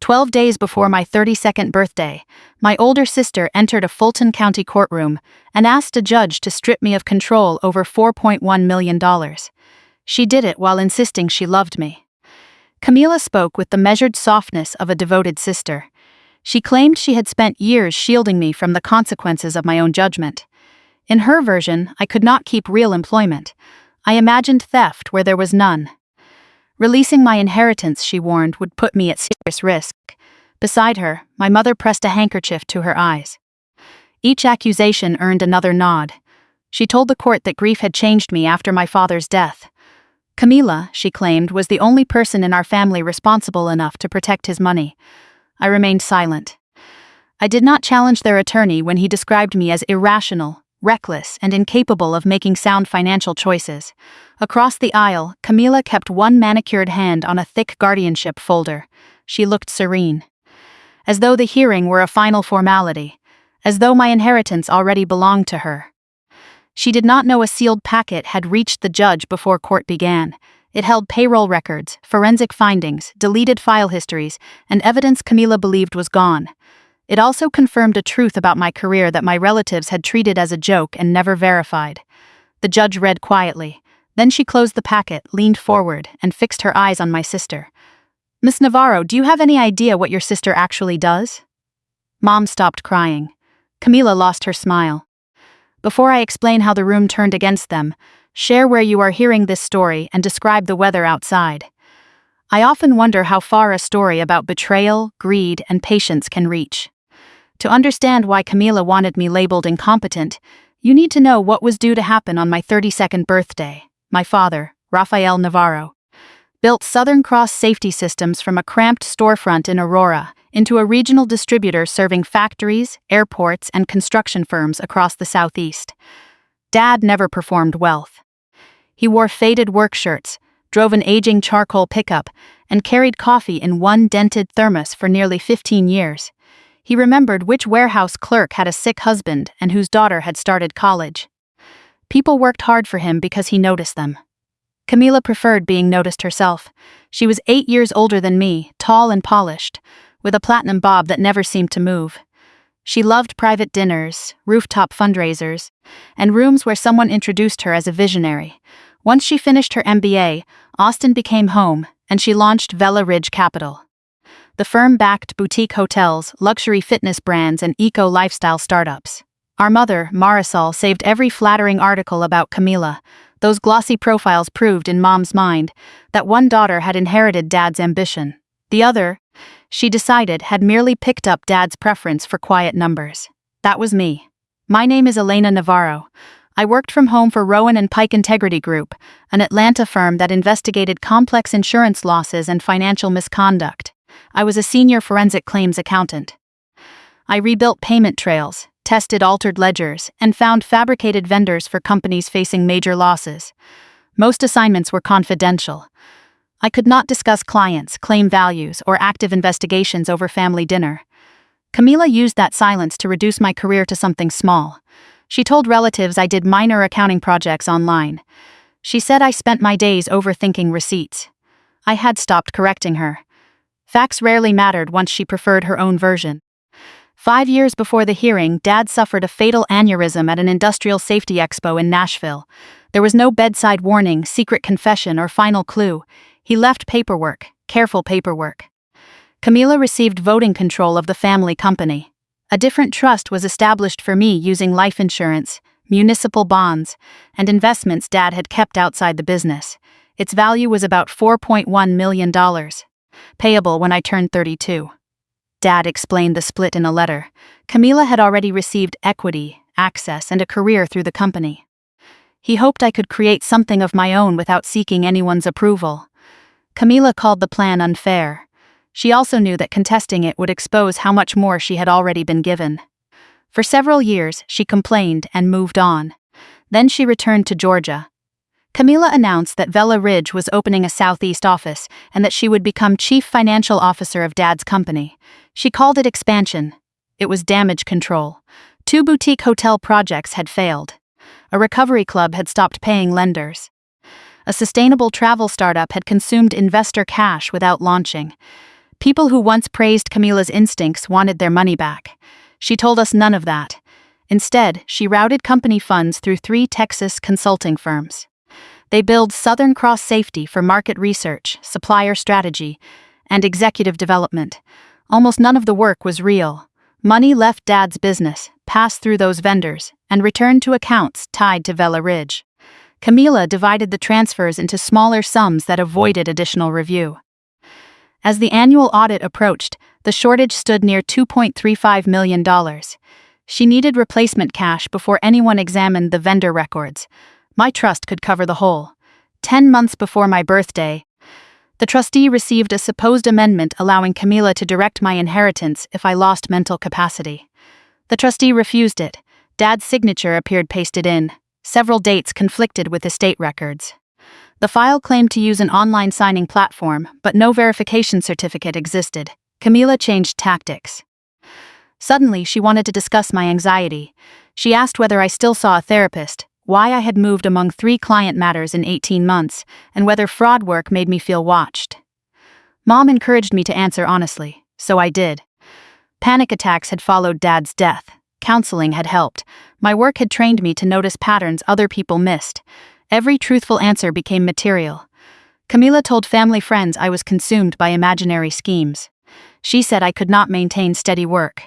12 days before my 32nd birthday, my older sister entered a Fulton County courtroom and asked a judge to strip me of control over $4.1 million. She did it while insisting she loved me. Camila spoke with the measured softness of a devoted sister. She claimed she had spent years shielding me from the consequences of my own judgment. In her version, I could not keep real employment. I imagined theft where there was none. Releasing my inheritance, she warned, would put me at serious risk. Beside her, my mother pressed a handkerchief to her eyes. Each accusation earned another nod. She told the court that grief had changed me after my father's death. Camila, she claimed, was the only person in our family responsible enough to protect his money. I remained silent. I did not challenge their attorney when he described me as irrational, reckless, and incapable of making sound financial choices. Across the aisle, Camila kept one manicured hand on a thick guardianship folder. She looked serene. As though the hearing were a final formality. As though my inheritance already belonged to her. She did not know a sealed packet had reached the judge before court began. It held payroll records, forensic findings, deleted file histories, and evidence Camila believed was gone. It also confirmed a truth about my career that my relatives had treated as a joke and never verified. The judge read quietly. Then she closed the packet, leaned forward, and fixed her eyes on my sister. "Miss Navarro, do you have any idea what your sister actually does?" Mom stopped crying. Camila lost her smile. "Before I explain how the room turned against them, share where you are hearing this story and describe the weather outside. I often wonder how far a story about betrayal, greed, and patience can reach. To understand why Camila wanted me labeled incompetent, you need to know what was due to happen on my 32nd birthday. My father, Rafael Navarro, built Southern Cross safety systems from a cramped storefront in Aurora into a regional distributor serving factories, airports, and construction firms across the Southeast. Dad never performed wealth. He wore faded work shirts, drove an aging charcoal pickup, and carried coffee in one dented thermos for nearly 15 years. He remembered which warehouse clerk had a sick husband and whose daughter had started college. People worked hard for him because he noticed them. Camila preferred being noticed herself. She was 8 years older than me, tall and polished, with a platinum bob that never seemed to move. She loved private dinners, rooftop fundraisers, and rooms where someone introduced her as a visionary. Once she finished her MBA, Austin became home, and she launched Vela Ridge Capital. The firm backed boutique hotels, luxury fitness brands, and eco-lifestyle startups. Our mother, Marisol, saved every flattering article about Camila. Those glossy profiles proved in Mom's mind that one daughter had inherited Dad's ambition. The other, she decided, had merely picked up Dad's preference for quiet numbers. That was me. My name is Elena Navarro. I worked from home for Rowan and Pike Integrity Group, an Atlanta firm that investigated complex insurance losses and financial misconduct. I was a senior forensic claims accountant. I rebuilt payment trails, tested altered ledgers, and found fabricated vendors for companies facing major losses. Most assignments were confidential. I could not discuss clients, claim values, or active investigations over family dinner. Camila used that silence to reduce my career to something small. She told relatives I did minor accounting projects online. She said I spent my days overthinking receipts. I had stopped correcting her. Facts rarely mattered once she preferred her own version. 5 years before the hearing, Dad suffered a fatal aneurysm at an industrial safety expo in Nashville. There was no bedside warning, secret confession, or final clue. He left paperwork, careful paperwork. Camila received voting control of the family company. A different trust was established for me using life insurance, municipal bonds, and investments Dad had kept outside the business. Its value was about $4.1 million, payable when I turned 32. Dad explained the split in a letter. Camila had already received equity, access, and a career through the company. He hoped I could create something of my own without seeking anyone's approval. Camila called the plan unfair. She also knew that contesting it would expose how much more she had already been given. For several years, she complained and moved on. Then she returned to Georgia. Camila announced that Vela Ridge was opening a Southeast office and that she would become chief financial officer of Dad's company. She called it expansion. It was damage control. 2 boutique hotel projects had failed. A recovery club had stopped paying lenders. A sustainable travel startup had consumed investor cash without launching. People who once praised Camila's instincts wanted their money back. She told us none of that. Instead, she routed company funds through 3 Texas consulting firms. They billed Southern Cross Safety for market research, supplier strategy, and executive development. Almost none of the work was real. Money left Dad's business, passed through those vendors, and returned to accounts tied to Vela Ridge. Camila divided the transfers into smaller sums that avoided additional review. As the annual audit approached, the shortage stood near $2.35 million. She needed replacement cash before anyone examined the vendor records. My trust could cover the whole. 10 months before my birthday, the trustee received a supposed amendment allowing Camila to direct my inheritance if I lost mental capacity. The trustee refused it. Dad's signature appeared pasted in. Several dates conflicted with estate records. The file claimed to use an online signing platform, but no verification certificate existed. Camila changed tactics. Suddenly, she wanted to discuss my anxiety. She asked whether I still saw a therapist, why I had moved among 3 client matters in 18 months, and whether fraud work made me feel watched. Mom encouraged me to answer honestly, so I did. Panic attacks had followed Dad's death. Counseling had helped. My work had trained me to notice patterns other people missed. Every truthful answer became material. Camila told family friends I was consumed by imaginary schemes. She said I could not maintain steady work.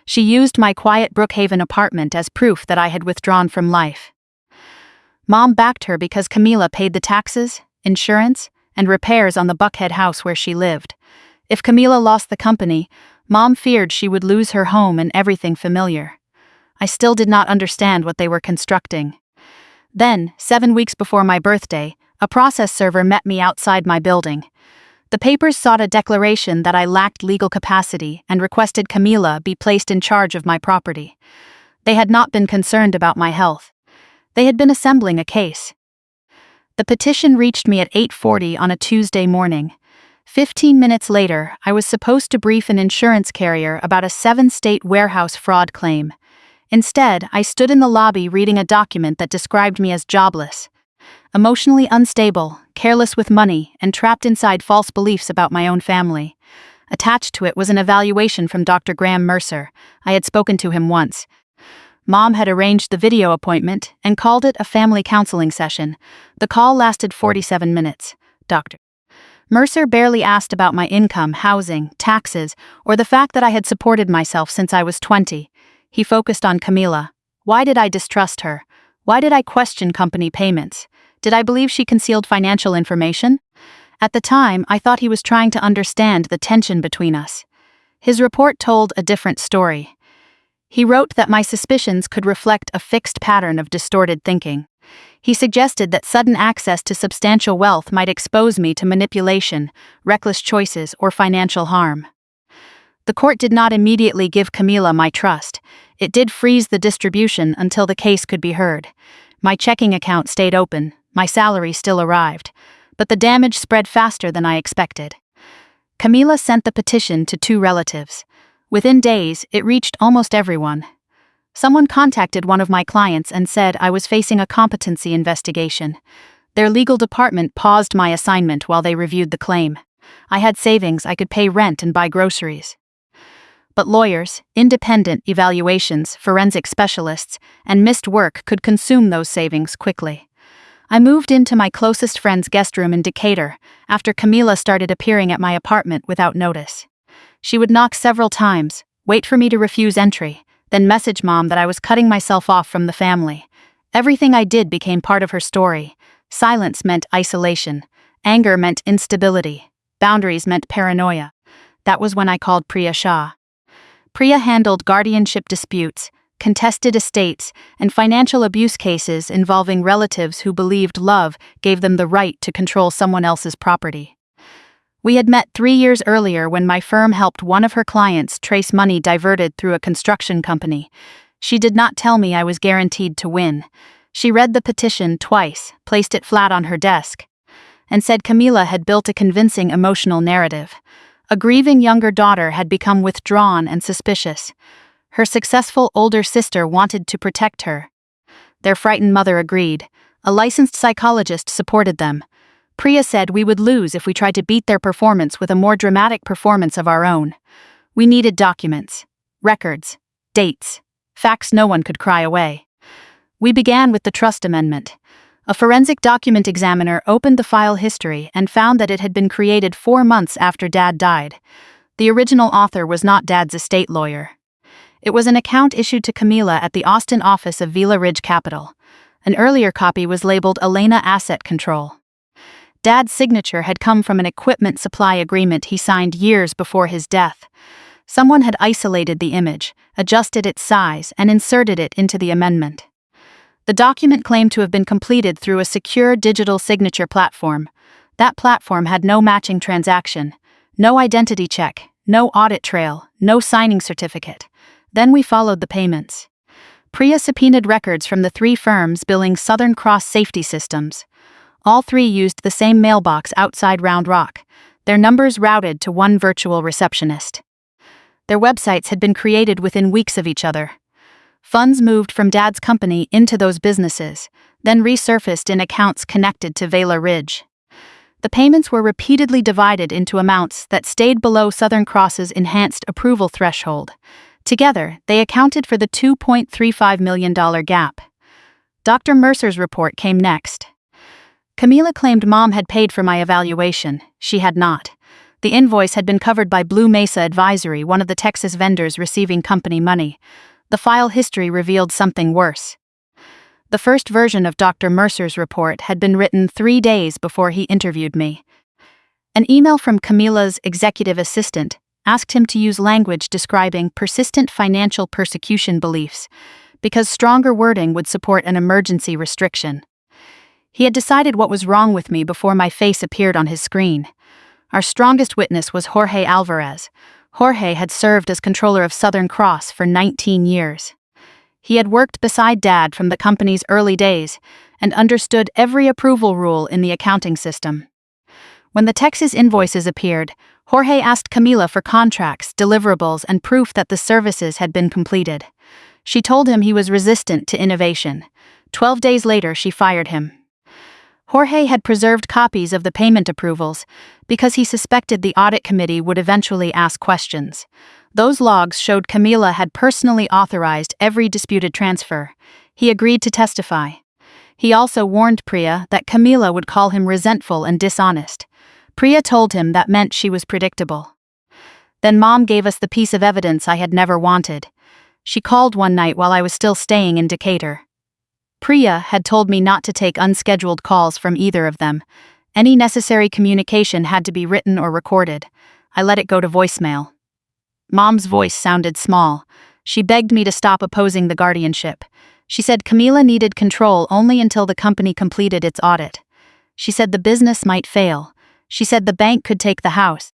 She used my quiet Brookhaven apartment as proof that I had withdrawn from life. Mom backed her because Camila paid the taxes, insurance, and repairs on the Buckhead house where she lived. If Camila lost the company, Mom feared she would lose her home and everything familiar. I still did not understand what they were constructing. Then, 7 weeks before my birthday, a process server met me outside my building. The papers sought a declaration that I lacked legal capacity and requested Camila be placed in charge of my property. They had not been concerned about my health. They had been assembling a case. The petition reached me at 8:40 on a Tuesday morning. 15 minutes later, I was supposed to brief an insurance carrier about a 7-state warehouse fraud claim. Instead, I stood in the lobby reading a document that described me as jobless, emotionally unstable, careless with money, and trapped inside false beliefs about my own family. Attached to it was an evaluation from Dr. Graham Mercer. I had spoken to him once. Mom had arranged the video appointment and called it a family counseling session. The call lasted 47 minutes. Dr. Mercer barely asked about my income, housing, taxes, or the fact that I had supported myself since I was 20. He focused on Camila. Why did I distrust her? Why did I question company payments? Did I believe she concealed financial information? At the time, I thought he was trying to understand the tension between us. His report told a different story. He wrote that my suspicions could reflect a fixed pattern of distorted thinking. He suggested that sudden access to substantial wealth might expose me to manipulation, reckless choices, or financial harm. The court did not immediately give Camila my trust. It did freeze the distribution until the case could be heard. My checking account stayed open, my salary still arrived, but the damage spread faster than I expected. Camila sent the petition to 2 relatives. Within days, it reached almost everyone. Someone contacted one of my clients and said I was facing a competency investigation. Their legal department paused my assignment while they reviewed the claim. I had savings, I could pay rent and buy groceries. But lawyers, independent evaluations, forensic specialists, and missed work could consume those savings quickly. I moved into my closest friend's guest room in Decatur after Camila started appearing at my apartment without notice. She would knock several times, wait for me to refuse entry, then message Mom that I was cutting myself off from the family. Everything I did became part of her story. Silence meant isolation. Anger meant instability. Boundaries meant paranoia. That was when I called Priya Shah. Priya handled guardianship disputes, contested estates, and financial abuse cases involving relatives who believed love gave them the right to control someone else's property. We had met 3 years earlier when my firm helped one of her clients trace money diverted through a construction company. She did not tell me I was guaranteed to win. She read the petition twice, placed it flat on her desk, and said Camila had built a convincing emotional narrative. A grieving younger daughter had become withdrawn and suspicious. Her successful older sister wanted to protect her. Their frightened mother agreed. A licensed psychologist supported them. Priya said we would lose if we tried to beat their performance with a more dramatic performance of our own. We needed documents, records, dates, facts no one could cry away. We began with the trust amendment. A forensic document examiner opened the file history and found that it had been created 4 months after Dad died. The original author was not Dad's estate lawyer. It was an account issued to Camila at the Austin office of Vila Ridge Capital. An earlier copy was labeled Elena Asset Control. Dad's signature had come from an equipment supply agreement he signed years before his death. Someone had isolated the image, adjusted its size, and inserted it into the amendment. The document claimed to have been completed through a secure digital signature platform. That platform had no matching transaction, no identity check, no audit trail, no signing certificate. Then we followed the payments. Priya subpoenaed records from the 3 firms billing Southern Cross Safety Systems. All 3 used the same mailbox outside Round Rock, their numbers routed to one virtual receptionist. Their websites had been created within weeks of each other. Funds moved from Dad's company into those businesses, then resurfaced in accounts connected to Vila Ridge. The payments were repeatedly divided into amounts that stayed below Southern Cross's enhanced approval threshold. Together, they accounted for the $2.35 million gap. Dr. Mercer's report came next. Camila claimed Mom had paid for my evaluation. She had not. The invoice had been covered by Blue Mesa Advisory, one of the Texas vendors receiving company money. The file history revealed something worse. The first version of Dr. Mercer's report had been written 3 days before he interviewed me. An email from Camila's executive assistant asked him to use language describing persistent financial persecution beliefs, because stronger wording would support an emergency restriction. He had decided what was wrong with me before my face appeared on his screen. Our strongest witness was Jorge Alvarez. Jorge had served as controller of Southern Cross for 19 years. He had worked beside Dad from the company's early days and understood every approval rule in the accounting system. When the Texas invoices appeared, Jorge asked Camila for contracts, deliverables, and proof that the services had been completed. She told him he was resistant to innovation. 12 days later, she fired him. Jorge had preserved copies of the payment approvals because he suspected the audit committee would eventually ask questions. Those logs showed Camila had personally authorized every disputed transfer. He agreed to testify. He also warned Priya that Camila would call him resentful and dishonest. Priya told him that meant she was predictable. Then Mom gave us the piece of evidence I had never wanted. She called one night while I was still staying in Decatur. Priya had told me not to take unscheduled calls from either of them. Any necessary communication had to be written or recorded. I let it go to voicemail. Mom's voice sounded small. She begged me to stop opposing the guardianship. She said Camila needed control only until the company completed its audit. She said the business might fail. She said the bank could take the house.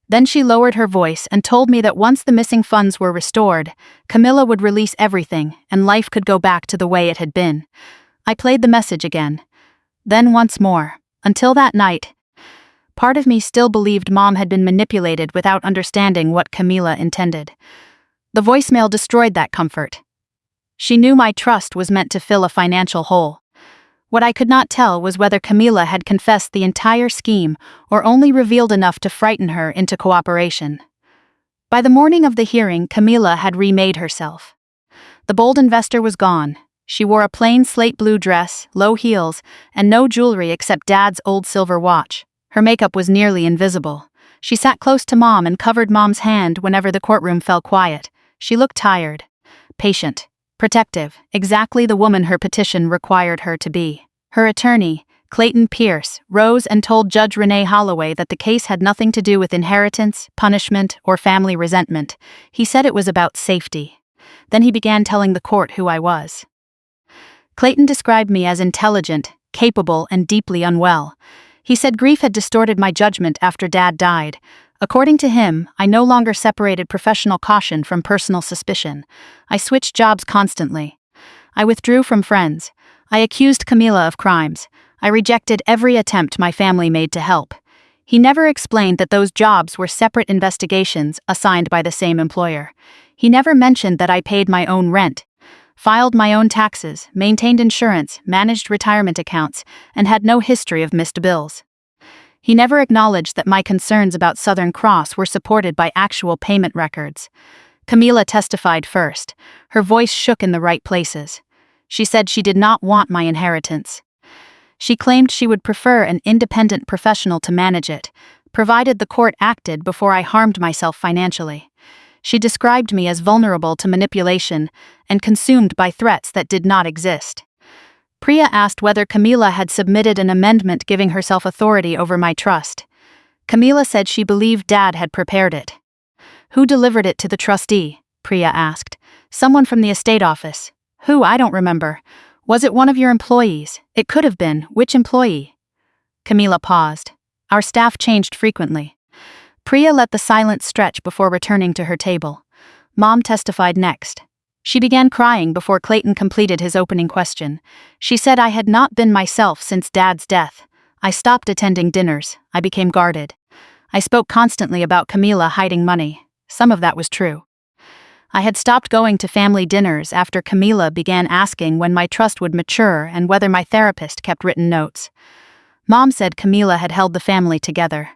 Then she lowered her voice and told me that once the missing funds were restored, Camila would release everything and life could go back to the way it had been. I played the message again. Then once more. Until that night. Part of me still believed Mom had been manipulated without understanding what Camila intended. The voicemail destroyed that comfort. She knew my trust was meant to fill a financial hole. What I could not tell was whether Camila had confessed the entire scheme or only revealed enough to frighten her into cooperation. By the morning of the hearing, Camila had remade herself. The bold investor was gone. She wore a plain slate blue dress, low heels, and no jewelry except Dad's old silver watch. Her makeup was nearly invisible. She sat close to Mom and covered Mom's hand whenever the courtroom fell quiet. She looked tired, patient, protective, exactly the woman her petition required her to be. Her attorney, Clayton Pierce, rose and told Judge Renee Holloway that the case had nothing to do with inheritance, punishment, or family resentment. He said it was about safety. Then he began telling the court who I was. Clayton described me as intelligent, capable, and deeply unwell. He said grief had distorted my judgment after Dad died. According to him, I no longer separated professional caution from personal suspicion. I switched jobs constantly. I withdrew from friends. I accused Camila of crimes. I rejected every attempt my family made to help. He never explained that those jobs were separate investigations assigned by the same employer. He never mentioned that I paid my own rent. filed my own taxes, maintained insurance, managed retirement accounts, and had no history of missed bills. He never acknowledged that my concerns about Southern Cross were supported by actual payment records. Camila testified first. Her voice shook in the right places. She said she did not want my inheritance. She claimed she would prefer an independent professional to manage it, provided the court acted before I harmed myself financially. She described me as vulnerable to manipulation and consumed by threats that did not exist. Priya asked whether Camila had submitted an amendment giving herself authority over my trust. Camila said she believed Dad had prepared it. Who delivered it to the trustee? Priya asked. Someone from the estate office. Who? I don't remember. Was it one of your employees? It could have been. Which employee? Camila paused. Our staff changed frequently. Priya let the silence stretch before returning to her table. Mom testified next. She began crying before Clayton completed his opening question. She said I had not been myself since Dad's death. I stopped attending dinners. I became guarded. I spoke constantly about Camila hiding money. Some of that was true. I had stopped going to family dinners after Camila began asking when my trust would mature and whether my therapist kept written notes. Mom said Camila had held the family together.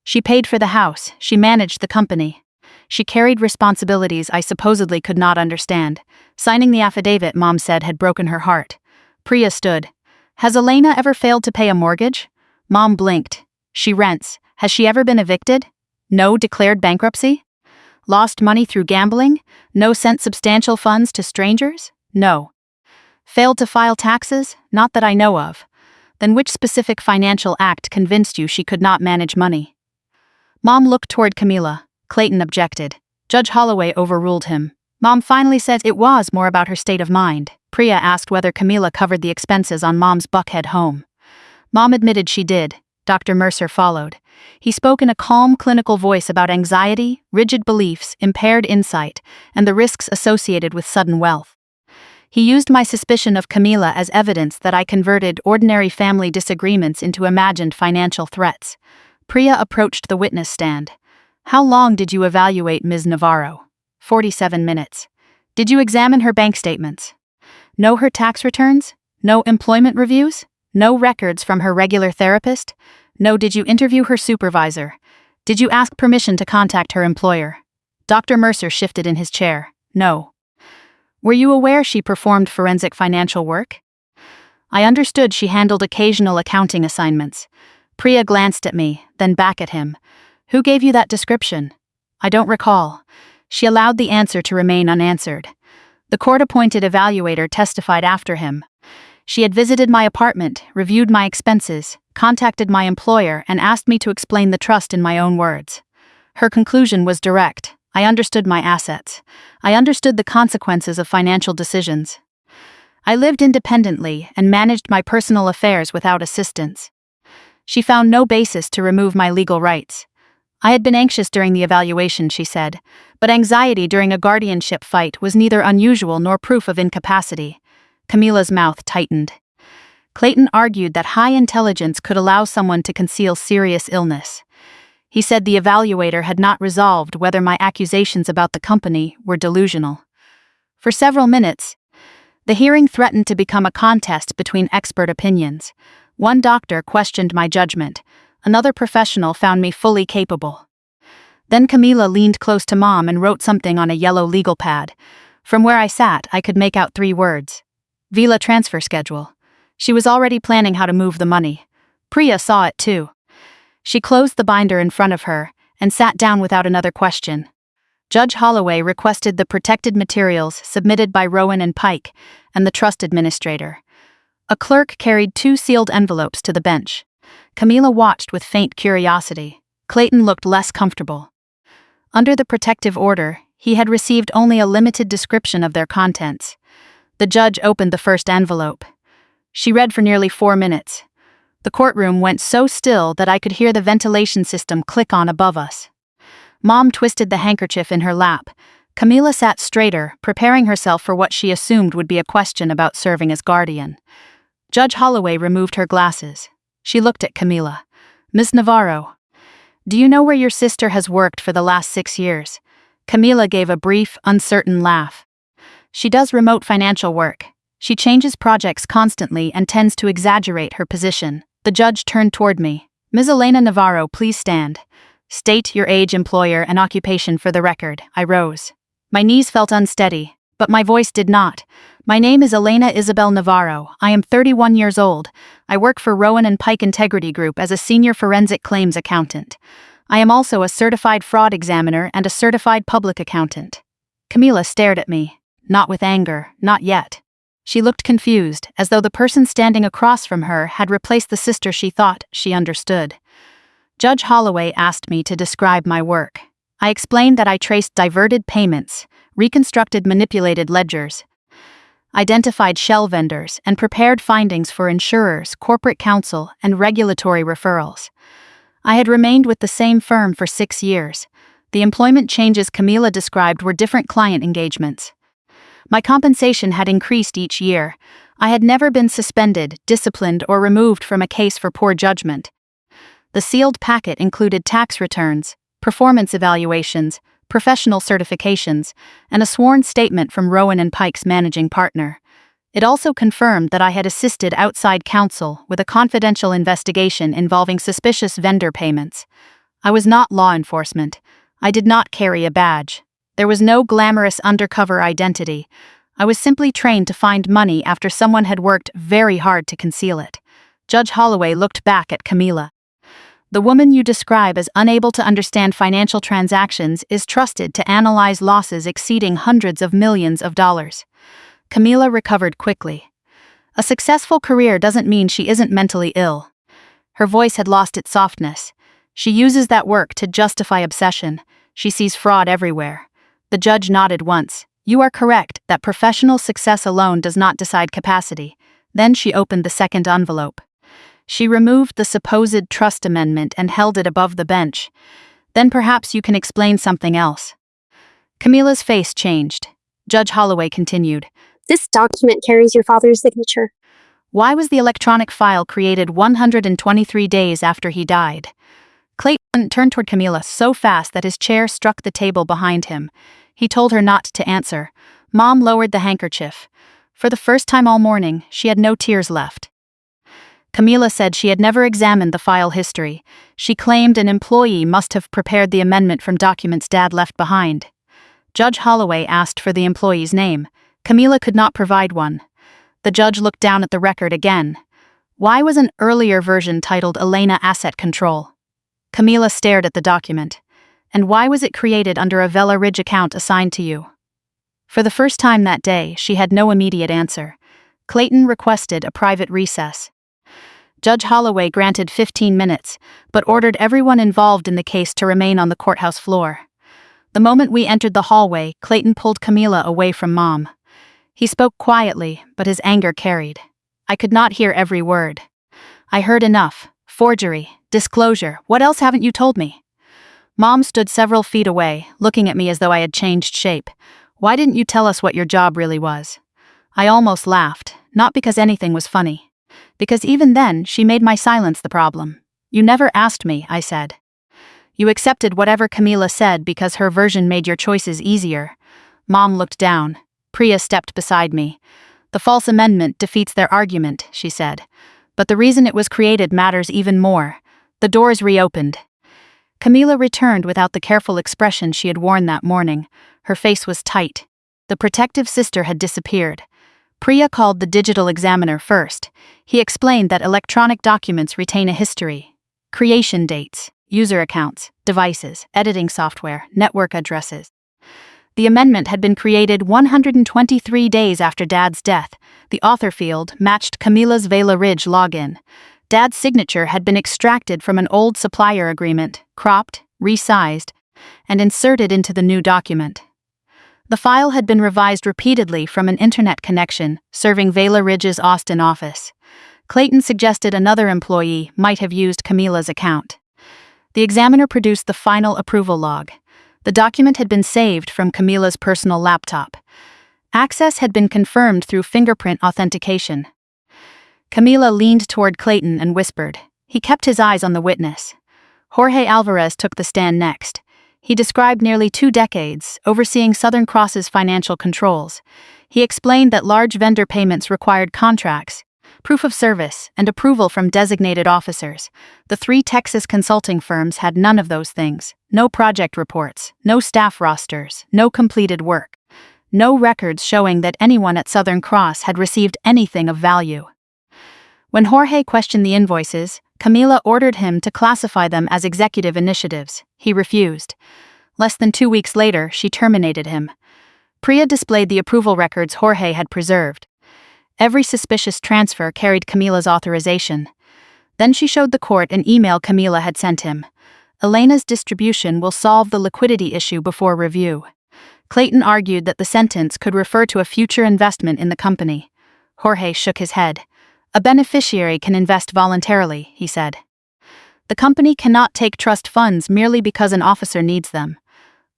She paid for the house, she managed the company. She carried responsibilities I supposedly could not understand. Signing the affidavit, Mom said, had broken her heart. Priya stood. Has Elena ever failed to pay a mortgage? Mom blinked. She rents. Has she ever been evicted? No. Declared bankruptcy? Lost money through gambling? No. Sent substantial funds to strangers? No. Failed to file taxes? Not that I know of. Then which specific financial act convinced you she could not manage money? Mom looked toward Camila. Clayton objected. Judge Holloway overruled him. Mom finally said it was more about her state of mind. Priya asked whether Camila covered the expenses on Mom's Buckhead home. Mom admitted she did. Dr. Mercer followed. He spoke in a calm, clinical voice about anxiety, rigid beliefs, impaired insight, and the risks associated with sudden wealth. He used my suspicion of Camila as evidence that I converted ordinary family disagreements into imagined financial threats. Priya approached the witness stand. How long did you evaluate Ms. Navarro? 47 minutes. Did you examine her bank statements? Know her tax returns? No employment reviews? No records from her regular therapist? No. Did you interview her supervisor? Did you ask permission to contact her employer? Dr. Mercer shifted in his chair. No. Were you aware she performed forensic financial work? I understood she handled occasional accounting assignments. Priya glanced at me, then back at him. Who gave you that description? I don't recall. She allowed the answer to remain unanswered. The court-appointed evaluator testified after him. She had visited my apartment, reviewed my expenses, contacted my employer, and asked me to explain the trust in my own words. Her conclusion was direct. I understood my assets. I understood the consequences of financial decisions. I lived independently and managed my personal affairs without assistance. She found no basis to remove my legal rights. I had been anxious during the evaluation, she said, but anxiety during a guardianship fight was neither unusual nor proof of incapacity. Camila's mouth tightened. Clayton argued that high intelligence could allow someone to conceal serious illness. He said the evaluator had not resolved whether my accusations about the company were delusional. For several minutes, the hearing threatened to become a contest between expert opinions. One doctor questioned my judgment. Another professional found me fully capable. Then Camila leaned close to Mom and wrote something on a yellow legal pad. From where I sat, I could make out 3 words. Vila transfer schedule. She was already planning how to move the money. Priya saw it too. She closed the binder in front of her and sat down without another question. Judge Holloway requested the protected materials submitted by Rowan and Pike and the trust administrator. A clerk carried 2 sealed envelopes to the bench. Camila watched with faint curiosity. Clayton looked less comfortable. Under the protective order, he had received only a limited description of their contents. The judge opened the first envelope. She read for nearly 4 minutes. The courtroom went so still that I could hear the ventilation system click on above us. Mom twisted the handkerchief in her lap. Camila sat straighter, preparing herself for what she assumed would be a question about serving as guardian. Judge Holloway removed her glasses. She looked at Camila. Ms. Navarro, do you know where your sister has worked for the last 6 years? Camila gave a brief, uncertain laugh. She does remote financial work. She changes projects constantly and tends to exaggerate her position. The judge turned toward me. Ms. Elena Navarro, please stand. State your age, employer, and occupation for the record. I rose. My knees felt unsteady, but my voice did not. My name is Elena Isabel Navarro. I am 31 years old. I work for Rowan and Pike Integrity Group as a senior forensic claims accountant. I am also a certified fraud examiner and a certified public accountant. Camila stared at me. Not with anger, not yet. She looked confused, as though the person standing across from her had replaced the sister she thought she understood. Judge Holloway asked me to describe my work. I explained that I traced diverted payments, reconstructed manipulated ledgers, identified shell vendors, and prepared findings for insurers, corporate counsel, and regulatory referrals. I had remained with the same firm for 6 years. The employment changes Camila described were different client engagements. My compensation had increased each year. I had never been suspended, disciplined, or removed from a case for poor judgment. The sealed packet included tax returns, performance evaluations, professional certifications, and a sworn statement from Rowan and Pike's managing partner. It also confirmed that I had assisted outside counsel with a confidential investigation involving suspicious vendor payments. I was not law enforcement. I did not carry a badge. There was no glamorous undercover identity. I was simply trained to find money after someone had worked very hard to conceal it. Judge Holloway looked back at Camila. The woman you describe as unable to understand financial transactions is trusted to analyze losses exceeding hundreds of millions of dollars. Camila recovered quickly. A successful career doesn't mean she isn't mentally ill. Her voice had lost its softness. She uses that work to justify obsession. She sees fraud everywhere. The judge nodded once. You are correct that professional success alone does not decide capacity. Then she opened the second envelope. She removed the supposed trust amendment and held it above the bench. Then perhaps you can explain something else. Camila's face changed. Judge Holloway continued. This document carries your father's signature. Why was the electronic file created 123 days after he died? Clayton turned toward Camila so fast that his chair struck the table behind him. He told her not to answer. Mom lowered the handkerchief. For the first time all morning, she had no tears left. Camila said she had never examined the file history. She claimed an employee must have prepared the amendment from documents Dad left behind. Judge Holloway asked for the employee's name. Camila could not provide one. The judge looked down at the record again. Why was an earlier version titled Elena Asset Control? Camila stared at the document. And why was it created under a Vela Ridge account assigned to you? For the first time that day, she had no immediate answer. Clayton requested a private recess. Judge Holloway granted 15 minutes, but ordered everyone involved in the case to remain on the courthouse floor. The moment we entered the hallway, Clayton pulled Camila away from Mom. He spoke quietly, but his anger carried. I could not hear every word. I heard enough. Forgery, disclosure, what else haven't you told me? Mom stood several feet away, looking at me as though I had changed shape. Why didn't you tell us what your job really was? I almost laughed, not because anything was funny. Because even then, she made my silence the problem. You never asked me, I said. You accepted whatever Camila said because her version made your choices easier. Mom looked down. Priya stepped beside me. The false amendment defeats their argument, she said. But the reason it was created matters even more. The doors reopened. Camila returned without the careful expression she had worn that morning. Her face was tight. The protective sister had disappeared. Priya called the digital examiner first. He explained that electronic documents retain a history. Creation dates, user accounts, devices, editing software, network addresses. The amendment had been created 123 days after Dad's death. The author field matched Camila's Vela Ridge login. Dad's signature had been extracted from an old supplier agreement, cropped, resized, and inserted into the new document. The file had been revised repeatedly from an internet connection, serving Vela Ridge's Austin office. Clayton suggested another employee might have used Camila's account. The examiner produced the final approval log. The document had been saved from Camila's personal laptop. Access had been confirmed through fingerprint authentication. Camila leaned toward Clayton and whispered. He kept his eyes on the witness. Jorge Alvarez took the stand next. He described nearly 2 decades overseeing Southern Cross's financial controls. He explained that large vendor payments required contracts, proof of service, and approval from designated officers. The 3 Texas consulting firms had none of those things. No project reports, no staff rosters, no completed work. No records showing that anyone at Southern Cross had received anything of value. When Jorge questioned the invoices, Camila ordered him to classify them as executive initiatives. He refused. Less than 2 weeks later, she terminated him. Priya displayed the approval records Jorge had preserved. Every suspicious transfer carried Camila's authorization. Then she showed the court an email Camila had sent him. Elena's distribution will solve the liquidity issue before review. Clayton argued that the sentence could refer to a future investment in the company. Jorge shook his head. A beneficiary can invest voluntarily, he said. The company cannot take trust funds merely because an officer needs them.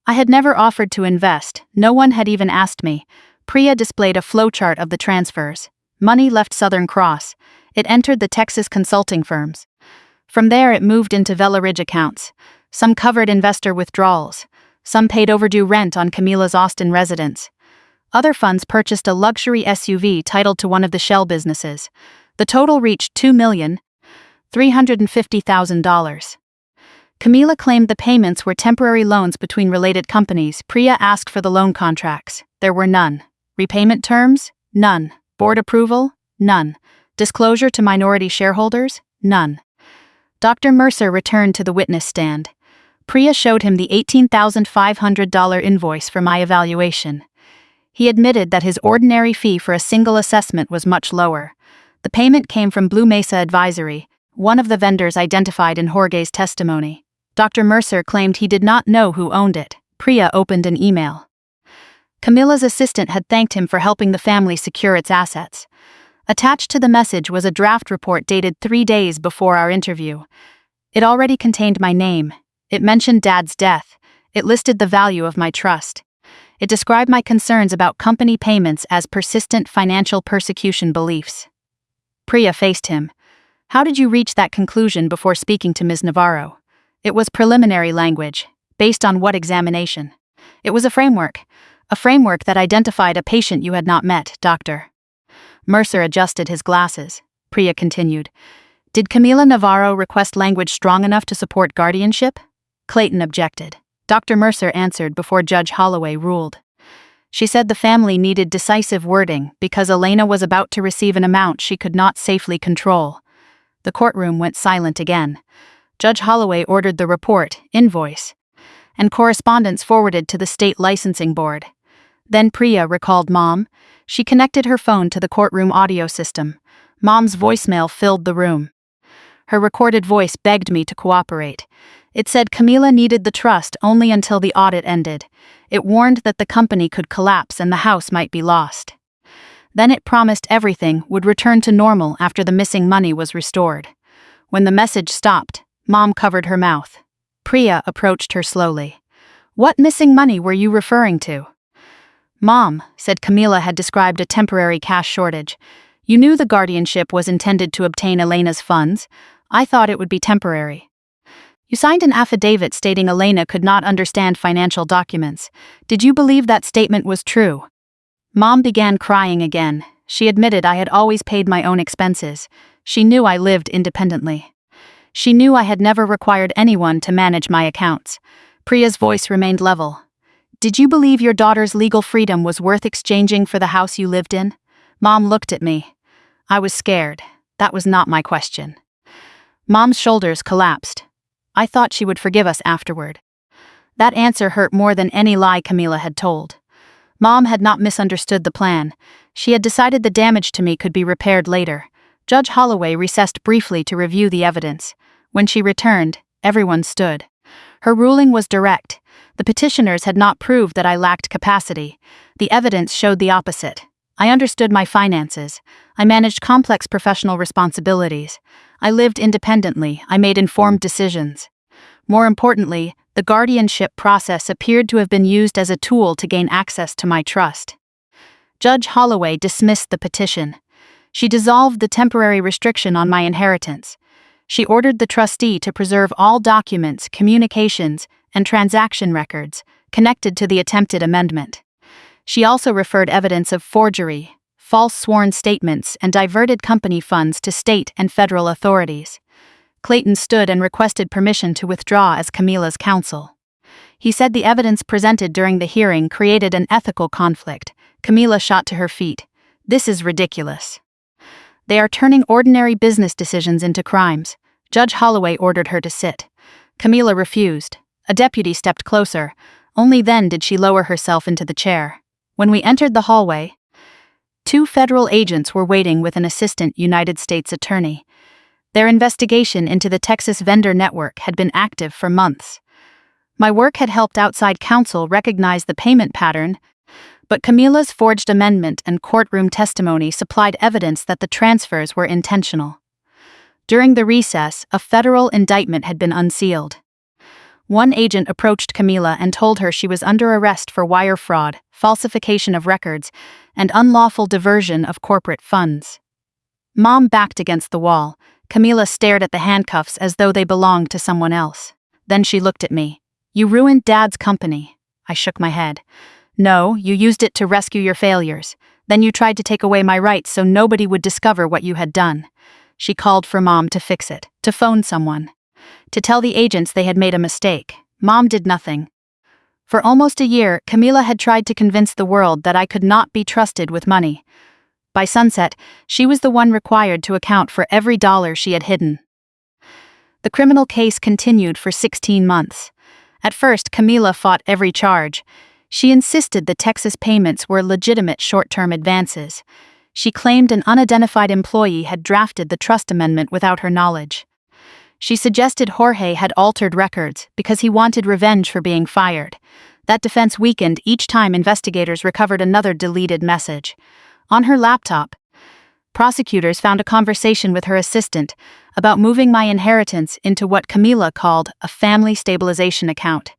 I had never offered to invest, no one had even asked me. Priya displayed a flowchart of the transfers. Money left Southern Cross. It entered the Texas consulting firms. From there it moved into Vela Ridge accounts. Some covered investor withdrawals. Some paid overdue rent on Camila's Austin residence. Other funds purchased a luxury SUV titled to one of the shell businesses. The total reached $2,350,000. Camila claimed the payments were temporary loans between related companies. Priya asked for the loan contracts. There were none. Repayment terms? None. Board approval? None. Disclosure to minority shareholders? None. Dr. Mercer returned to the witness stand. Priya showed him the $18,500 invoice for my evaluation. He admitted that his ordinary fee for a single assessment was much lower. The payment came from Blue Mesa Advisory, one of the vendors identified in Jorge's testimony. Dr. Mercer claimed he did not know who owned it. Priya opened an email. Camila's assistant had thanked him for helping the family secure its assets. Attached to the message was a draft report dated 3 days before our interview. It already contained my name. It mentioned Dad's death. It listed the value of my trust. It described my concerns about company payments as persistent financial persecution beliefs. Priya faced him. How did you reach that conclusion before speaking to Ms. Navarro? It was preliminary language. Based on what examination? It was a framework that identified a patient you had not met, doctor. Mercer adjusted his glasses. Priya continued. Did Camila Navarro request language strong enough to support guardianship? Clayton objected. Dr. Mercer answered before Judge Holloway ruled. She said the family needed decisive wording because Elena was about to receive an amount she could not safely control. The courtroom went silent again. Judge Holloway ordered the report, invoice, and correspondence forwarded to the state licensing board. Then Priya recalled Mom. She connected her phone to the courtroom audio system. Mom's voicemail filled the room. Her recorded voice begged me to cooperate. It said Camila needed the trust only until the audit ended. It warned that the company could collapse and the house might be lost. Then it promised everything would return to normal after the missing money was restored. When the message stopped, Mom covered her mouth. Priya approached her slowly. What missing money were you referring to? Mom, said Camila had described a temporary cash shortage. You knew the guardianship was intended to obtain Elena's funds. I thought it would be temporary. You signed an affidavit stating Elena could not understand financial documents. Did you believe that statement was true? Mom began crying again. She admitted I had always paid my own expenses. She knew I lived independently. She knew I had never required anyone to manage my accounts. Priya's voice remained level. Did you believe your daughter's legal freedom was worth exchanging for the house you lived in? Mom looked at me. I was scared. That was not my question. Mom's shoulders collapsed. I thought she would forgive us afterward. That answer hurt more than any lie Camila had told. Mom had not misunderstood the plan. She had decided the damage to me could be repaired later. Judge Holloway recessed briefly to review the evidence. When she returned, everyone stood. Her ruling was direct. The petitioners had not proved that I lacked capacity. The evidence showed the opposite. I understood my finances. I managed complex professional responsibilities. I lived independently. I made informed decisions. More importantly, the guardianship process appeared to have been used as a tool to gain access to my trust. Judge Holloway dismissed the petition. She dissolved the temporary restriction on my inheritance. She ordered the trustee to preserve all documents, communications, and transaction records connected to the attempted amendment. She also referred evidence of forgery, false sworn statements, and diverted company funds to state and federal authorities. Clayton stood and requested permission to withdraw as Camila's counsel. He said the evidence presented during the hearing created an ethical conflict. Camila shot to her feet. "This is ridiculous. They are turning ordinary business decisions into crimes." Judge Holloway ordered her to sit. Camila refused. A deputy stepped closer. Only then did she lower herself into the chair. When we entered the hallway, 2 federal agents were waiting with an assistant United States attorney. Their investigation into the Texas vendor network had been active for months. My work had helped outside counsel recognize the payment pattern, but Camila's forged amendment and courtroom testimony supplied evidence that the transfers were intentional. During the recess, a federal indictment had been unsealed. One agent approached Camila and told her she was under arrest for wire fraud, falsification of records, and unlawful diversion of corporate funds. Mom backed against the wall. Camila stared at the handcuffs as though they belonged to someone else. Then she looked at me. "You ruined Dad's company." I shook my head. "No, you used it to rescue your failures. Then you tried to take away my rights so nobody would discover what you had done." She called for Mom to fix it, to phone someone, to tell the agents they had made a mistake. Mom did nothing. For almost a year, Camila had tried to convince the world that I could not be trusted with money. By sunset, she was the one required to account for every dollar she had hidden. The criminal case continued for 16 months. At first, Camila fought every charge. She insisted the Texas payments were legitimate short-term advances. She claimed an unidentified employee had drafted the trust amendment without her knowledge. She suggested Jorge had altered records because he wanted revenge for being fired. That defense weakened each time investigators recovered another deleted message. On her laptop, prosecutors found a conversation with her assistant about moving my inheritance into what Camila called a family stabilization account.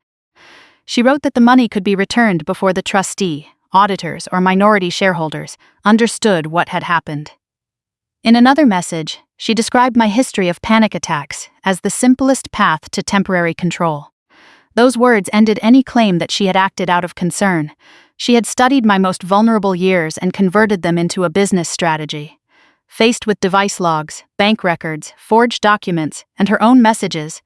She wrote that the money could be returned before the trustee, auditors, or minority shareholders understood what had happened. In another message, she described my history of panic attacks as the simplest path to temporary control. Those words ended any claim that she had acted out of concern. She had studied my most vulnerable years and converted them into a business strategy. Faced with device logs, bank records, forged documents, and her own messages,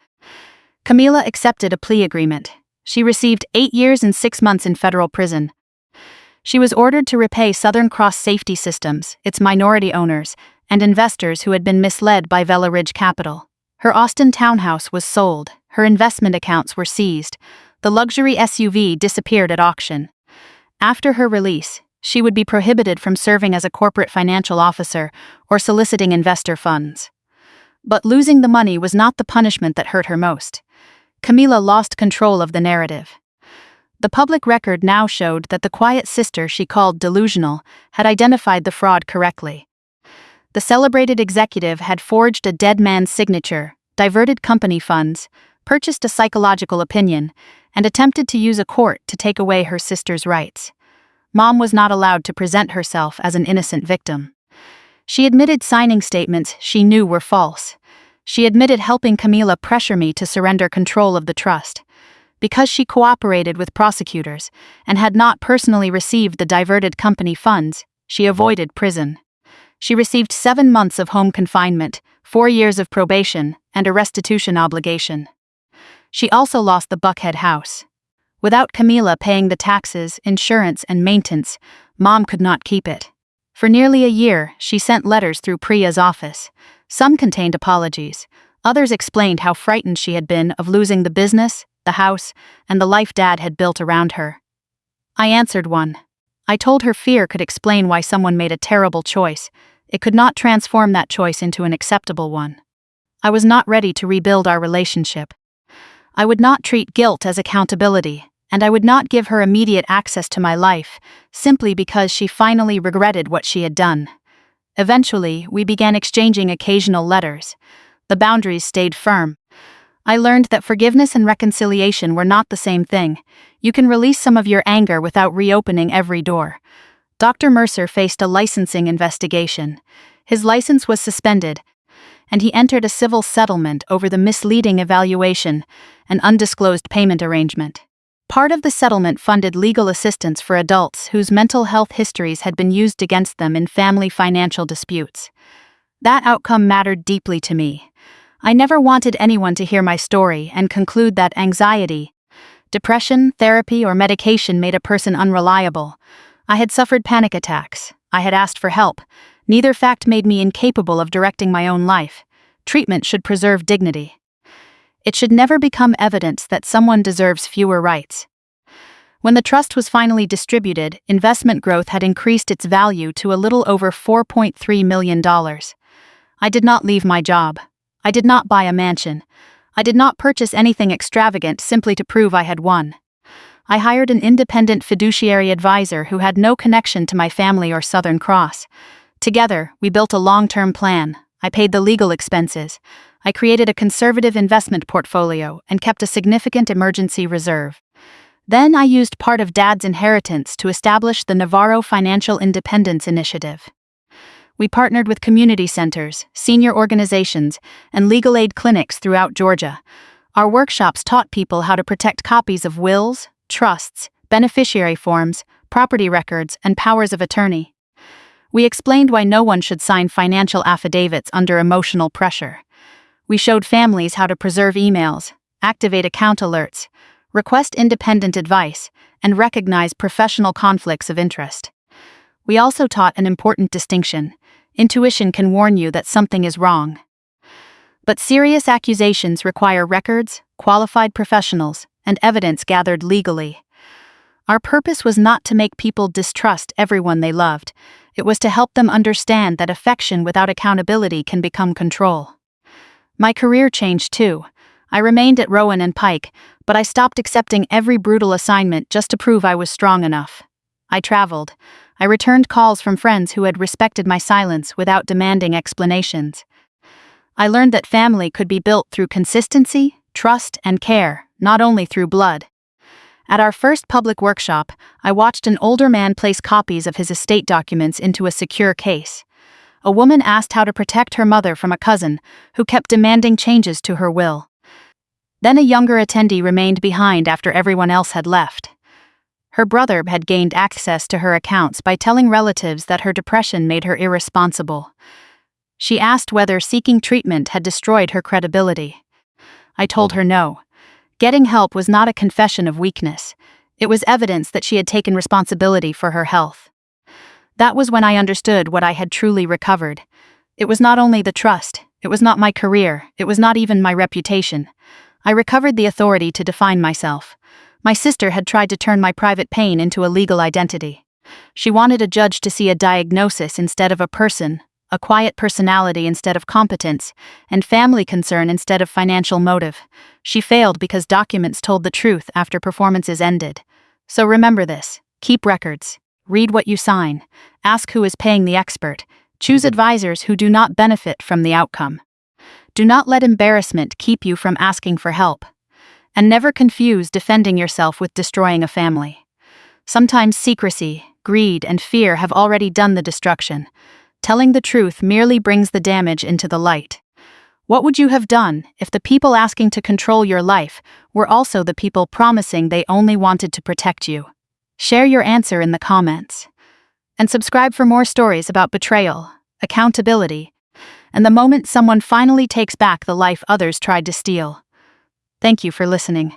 Camila accepted a plea agreement. She received 8 years and 6 months in federal prison. She was ordered to repay Southern Cross Safety Systems, its minority owners, and investors who had been misled by Vela Ridge Capital. Her Austin townhouse was sold. Her investment accounts were seized. The luxury SUV disappeared at auction. After her release, she would be prohibited from serving as a corporate financial officer or soliciting investor funds. But losing the money was not the punishment that hurt her most. Camila lost control of the narrative. The public record now showed that the quiet sister she called delusional had identified the fraud correctly. The celebrated executive had forged a dead man's signature, diverted company funds, purchased a psychological opinion, and attempted to use a court to take away her sister's rights. Mom was not allowed to present herself as an innocent victim. She admitted signing statements she knew were false. She admitted helping Camila pressure me to surrender control of the trust. Because she cooperated with prosecutors and had not personally received the diverted company funds, she avoided prison. She received 7 months of home confinement, 4 years of probation, and a restitution obligation. She also lost the Buckhead house. Without Camila paying the taxes, insurance, and maintenance, Mom could not keep it. For nearly a year, she sent letters through Priya's office. Some contained apologies. Others explained how frightened she had been of losing the business, the house, and the life Dad had built around her. I answered one. I told her fear could explain why someone made a terrible choice. It could not transform that choice into an acceptable one. I was not ready to rebuild our relationship. I would not treat guilt as accountability, and I would not give her immediate access to my life, simply because she finally regretted what she had done. Eventually, we began exchanging occasional letters. The boundaries stayed firm. I learned that forgiveness and reconciliation were not the same thing. You can release some of your anger without reopening every door. Dr. Mercer faced a licensing investigation. His license was suspended, and he entered a civil settlement over the misleading evaluation and undisclosed payment arrangement. Part of the settlement funded legal assistance for adults whose mental health histories had been used against them in family financial disputes. That outcome mattered deeply to me. I never wanted anyone to hear my story and conclude that anxiety, depression, therapy, or medication made a person unreliable. I had suffered panic attacks. I had asked for help. Neither fact made me incapable of directing my own life. Treatment should preserve dignity. It should never become evidence that someone deserves fewer rights. When the trust was finally distributed, investment growth had increased its value to a little over $4.3 million. I did not leave my job. I did not buy a mansion. I did not purchase anything extravagant simply to prove I had won. I hired an independent fiduciary advisor who had no connection to my family or Southern Cross. Together, we built a long-term plan. I paid the legal expenses. I created a conservative investment portfolio and kept a significant emergency reserve. Then I used part of Dad's inheritance to establish the Navarro Financial Independence Initiative. We partnered with community centers, senior organizations, and legal aid clinics throughout Georgia. Our workshops taught people how to protect copies of wills, trusts, beneficiary forms, property records, and powers of attorney. We explained why no one should sign financial affidavits under emotional pressure. We showed families how to preserve emails, activate account alerts, request independent advice, and recognize professional conflicts of interest. We also taught an important distinction. Intuition can warn you that something is wrong. But serious accusations require records, qualified professionals, and evidence gathered legally. Our purpose was not to make people distrust everyone they loved. It was to help them understand that affection without accountability can become control. My career changed too. I remained at Rowan and Pike, but I stopped accepting every brutal assignment just to prove I was strong enough. I traveled. I returned calls from friends who had respected my silence without demanding explanations. I learned that family could be built through consistency, trust, and care, not only through blood. At our first public workshop, I watched an older man place copies of his estate documents into a secure case. A woman asked how to protect her mother from a cousin who kept demanding changes to her will. Then a younger attendee remained behind after everyone else had left. Her brother had gained access to her accounts by telling relatives that her depression made her irresponsible. She asked whether seeking treatment had destroyed her credibility. I told her no. Getting help was not a confession of weakness. It was evidence that she had taken responsibility for her health. That was when I understood what I had truly recovered. It was not only the trust, it was not my career, it was not even my reputation. I recovered the authority to define myself. My sister had tried to turn my private pain into a legal identity. She wanted a judge to see a diagnosis instead of a person, a quiet personality instead of competence, and family concern instead of financial motive. She failed because documents told the truth after performances ended. So remember this: keep records. Read what you sign. Ask who is paying the expert. Choose advisors who do not benefit from the outcome. Do not let embarrassment keep you from asking for help. And never confuse defending yourself with destroying a family. Sometimes secrecy, greed, and fear have already done the destruction. Telling the truth merely brings the damage into the light. What would you have done if the people asking to control your life were also the people promising they only wanted to protect you? Share your answer in the comments. And subscribe for more stories about betrayal, accountability, and the moment someone finally takes back the life others tried to steal. Thank you for listening.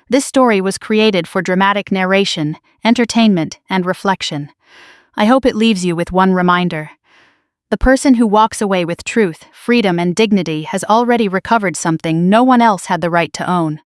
This story was created for dramatic narration, entertainment, and reflection. I hope it leaves you with one reminder. The person who walks away with truth, freedom, and dignity has already recovered something no one else had the right to own.